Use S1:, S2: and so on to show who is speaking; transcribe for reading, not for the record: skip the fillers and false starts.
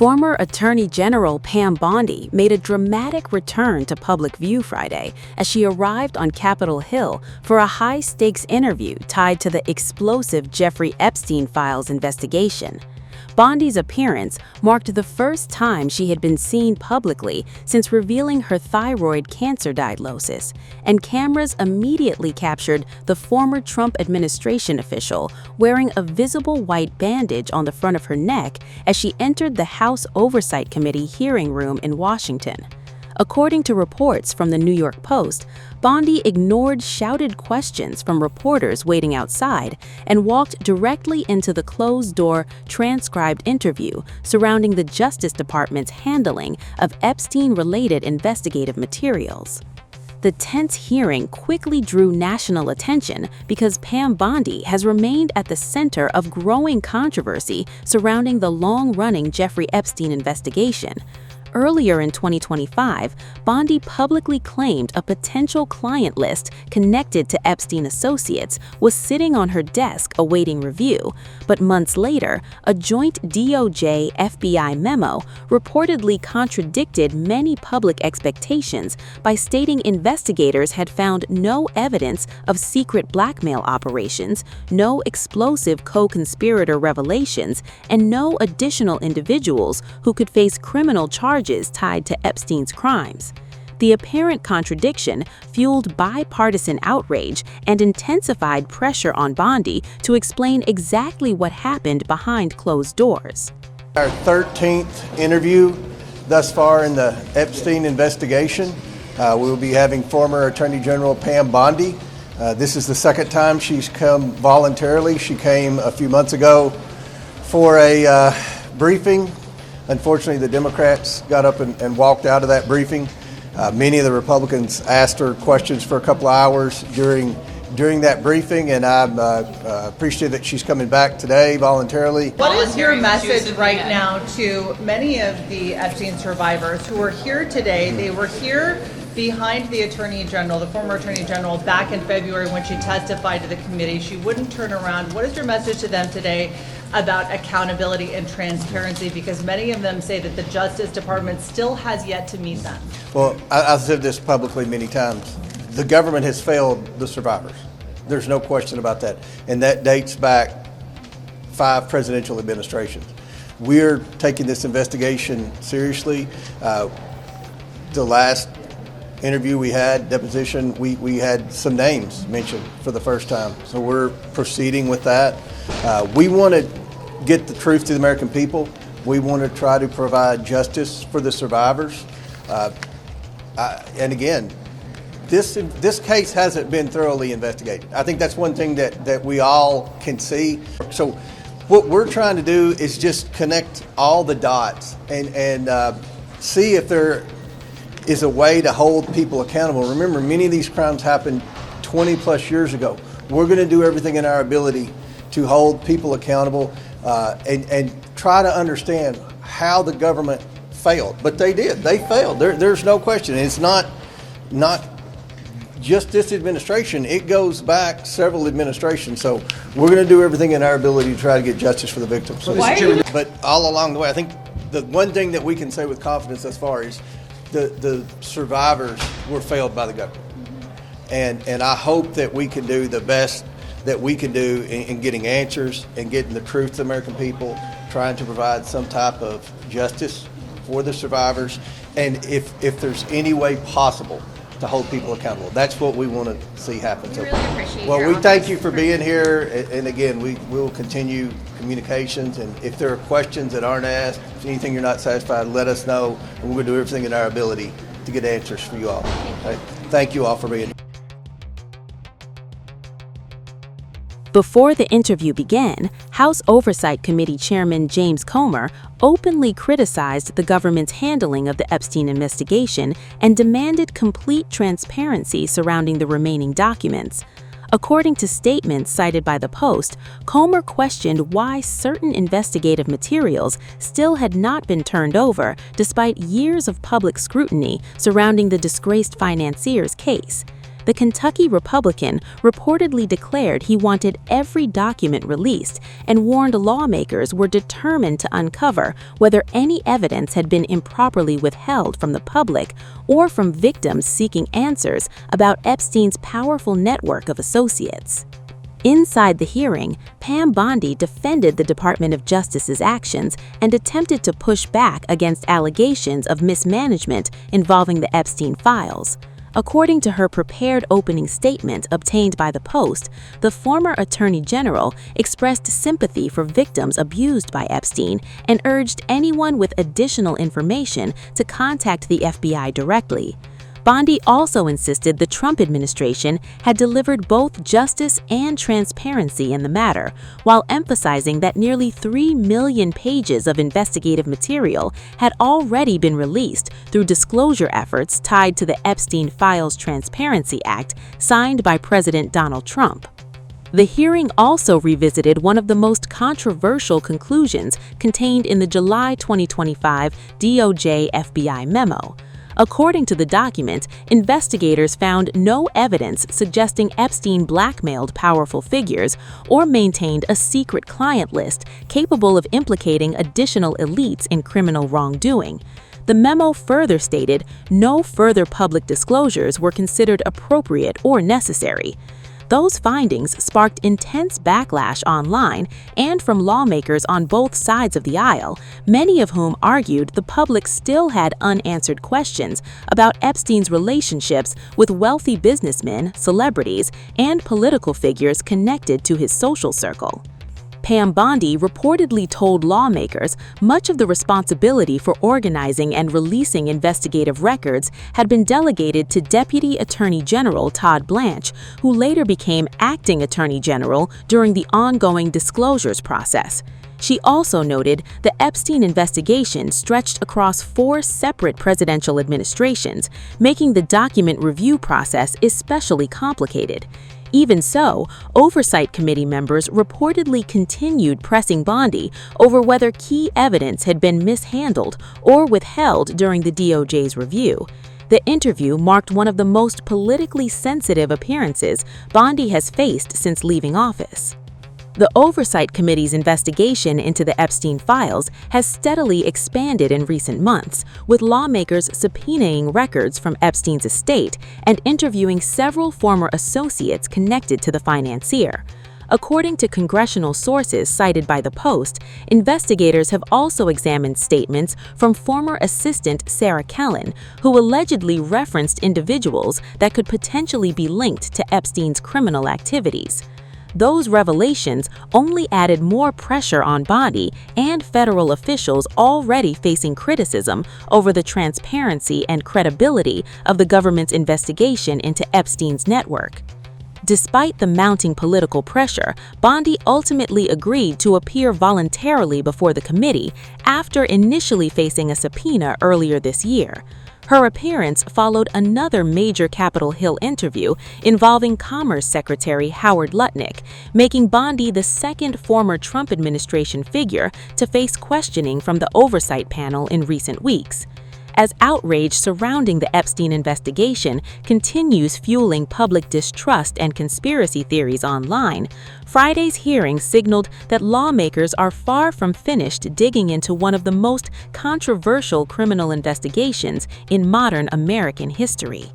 S1: Former Attorney General Pam Bondi made a dramatic return to public view Friday as she arrived on Capitol Hill for a high-stakes interview tied to the explosive Jeffrey Epstein files investigation. Bondi's appearance marked the first time she had been seen publicly since revealing her thyroid cancer diagnosis, and cameras immediately captured the former Trump administration official wearing a visible white bandage on the front of her neck as she entered the House Oversight Committee hearing room in Washington. According to reports from the New York Post, Bondi ignored shouted questions from reporters waiting outside and walked directly into the closed-door, transcribed interview surrounding the Justice Department's handling of Epstein-related investigative materials. The tense hearing quickly drew national attention because Pam Bondi has remained at the center of growing controversy surrounding the long-running Jeffrey Epstein investigation. Earlier in 2025, Bondi publicly claimed a potential client list connected to Epstein associates was sitting on her desk awaiting review, but months later, a joint DOJ-FBI memo reportedly contradicted many public expectations by stating investigators had found no evidence of secret blackmail operations, no explosive co-conspirator revelations, and no additional individuals who could face criminal charges tied to Epstein's crimes. The apparent contradiction fueled bipartisan outrage and intensified pressure on Bondi to explain exactly what happened behind closed doors.
S2: Our 13th interview thus far in the Epstein investigation. We will be having former Attorney General Pam Bondi. This is the second time she's come voluntarily. She came a few months ago for a briefing. Unfortunately, the Democrats got up and walked out of that briefing. Many of the Republicans asked her questions for a couple of hours during that briefing, and I appreciate that she's coming back today voluntarily.
S3: What is your message right now to many of the Epstein survivors who are here today? They were here behind the Attorney General, the former Attorney General, back in February when she testified to the committee. She wouldn't turn around. What is your message to them today about accountability and transparency? Because many of them say that the Justice Department still has yet to meet them.
S2: Well, I've said this publicly many times. The government has failed the survivors. There's no question about that. And that dates back 5 presidential administrations. We're taking this investigation seriously. The last interview we had, deposition, we had some names mentioned for the first time. So we're proceeding with that. We want to get the truth to the American people. We want to try to provide justice for the survivors. And again, this case hasn't been thoroughly investigated. I think that's one thing that we all can see. So what we're trying to do is just connect all the dots and see if there is a way to hold people accountable. Remember, many of these crimes happened 20 plus years ago. We're going to do everything in our ability to hold people accountable and try to understand how the government failed. But they did. They failed. There's no question. And it's not just this administration. It goes back several administrations. So we're going to do everything in our ability to try to get justice for the victims. But all along the way, I think the one thing that we can say with confidence thus far is the survivors were failed by the government. And I hope that we can do the best that we can do in getting answers and getting the truth to the American people, trying to provide some type of justice for the survivors, and if there's any way possible to hold people accountable. That's what we want to see happen.
S4: We really appreciate
S2: well,
S4: your
S2: we thank you
S4: honesty.
S2: for being here, and again, we will continue communications, and if there are questions that aren't asked, if anything you're not satisfied, let us know, and we're going to do everything in our ability to get answers for you all. Thank you all for being here.
S1: Before the interview began, House Oversight Committee Chairman James Comer openly criticized the government's handling of the Epstein investigation and demanded complete transparency surrounding the remaining documents. According to statements cited by the Post, Comer questioned why certain investigative materials still had not been turned over despite years of public scrutiny surrounding the disgraced financier's case. The Kentucky Republican reportedly declared he wanted every document released and warned lawmakers were determined to uncover whether any evidence had been improperly withheld from the public or from victims seeking answers about Epstein's powerful network of associates. Inside the hearing, Pam Bondi defended the Department of Justice's actions and attempted to push back against allegations of mismanagement involving the Epstein files. According to her prepared opening statement obtained by the Post, the former Attorney General expressed sympathy for victims abused by Epstein and urged anyone with additional information to contact the FBI directly. Bondi also insisted the Trump administration had delivered both justice and transparency in the matter, while emphasizing that nearly 3 million pages of investigative material had already been released through disclosure efforts tied to the Epstein Files Transparency Act signed by President Donald Trump. The hearing also revisited one of the most controversial conclusions contained in the July 2025 DOJ-FBI memo. According to the document, investigators found no evidence suggesting Epstein blackmailed powerful figures or maintained a secret client list capable of implicating additional elites in criminal wrongdoing. The memo further stated no further public disclosures were considered appropriate or necessary. Those findings sparked intense backlash online and from lawmakers on both sides of the aisle, many of whom argued the public still had unanswered questions about Epstein's relationships with wealthy businessmen, celebrities, and political figures connected to his social circle. Pam Bondi reportedly told lawmakers much of the responsibility for organizing and releasing investigative records had been delegated to Deputy Attorney General Todd Blanche, who later became Acting Attorney General during the ongoing disclosures process. She also noted the Epstein investigation stretched across 4 separate presidential administrations, making the document review process especially complicated. Even so, Oversight Committee members reportedly continued pressing Bondi over whether key evidence had been mishandled or withheld during the DOJ's review. The interview marked one of the most politically sensitive appearances Bondi has faced since leaving office. The Oversight Committee's investigation into the Epstein files has steadily expanded in recent months, with lawmakers subpoenaing records from Epstein's estate and interviewing several former associates connected to the financier. According to congressional sources cited by the Post, investigators have also examined statements from former assistant Sarah Kellen, who allegedly referenced individuals that could potentially be linked to Epstein's criminal activities. Those revelations only added more pressure on Bondi and federal officials already facing criticism over the transparency and credibility of the government's investigation into Epstein's network. Despite the mounting political pressure, Bondi ultimately agreed to appear voluntarily before the committee after initially facing a subpoena earlier this year. Her appearance followed another major Capitol Hill interview involving Commerce Secretary Howard Lutnick, making Bondi the second former Trump administration figure to face questioning from the oversight panel in recent weeks. As outrage surrounding the Epstein investigation continues fueling public distrust and conspiracy theories online, Friday's hearing signaled that lawmakers are far from finished digging into one of the most controversial criminal investigations in modern American history.